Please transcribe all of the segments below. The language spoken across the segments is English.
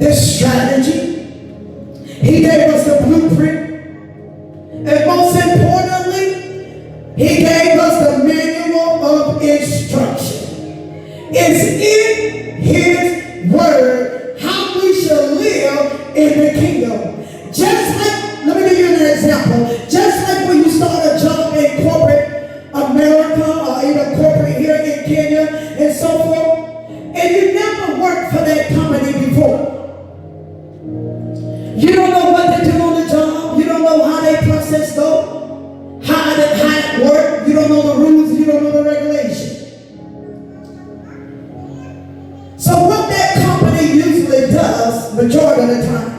the strategy. He gave us the blueprint. And most importantly, he gave us the manual of instruction. It's in his word how we shall live in the kingdom. Just like, let me give you an example. Just like when you start a job in corporate America or even corporate here in Kenya and so forth, and you never worked for that company before. You don't know what they do on the job. You don't know how their process go, how it work. You don't know the rules. You don't know the regulations. So what that company usually does, majority of the time,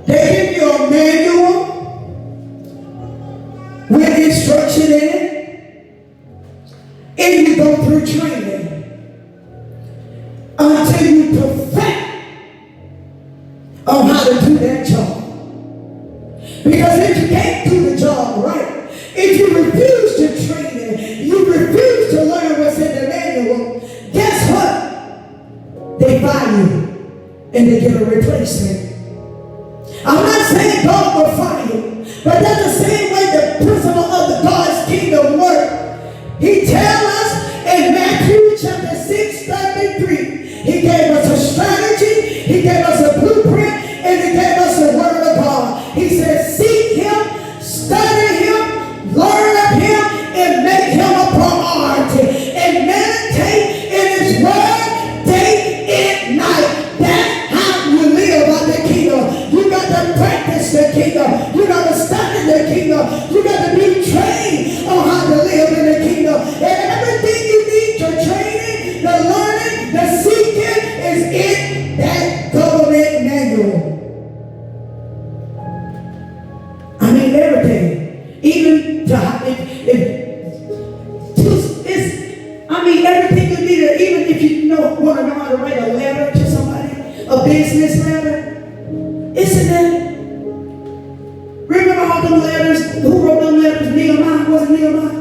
they give you a manual with instruction in it, and you go through training until you perfect on how to do that job. Because if you can't do the job right, if you refuse to train it, you refuse to learn what's in the manual, guess what? They fire you and they get a replacement. I'm not saying God will fire you, but that's the same way the principle of the God's kingdom work. He tells us in Matthew chapter 6:33, he gave us a strategy, he gave us a blueprint, and he gave us the word of God. He said, seek him, study him, learn of him, and make him a priority. And meditate in his word day and night. That's how you live by the kingdom. You got to practice the kingdom. You got to study the kingdom. You got to be trained on how to live in the kingdom. And everything you need, your training, the learning, the seeking is in that government manual. I mean everything. Even everything you need, even if you want to know how to write a letter to somebody, a business letter, isn't it? Remember all them letters? Who wrote them letters? Nehemiah? Was it Nehemiah?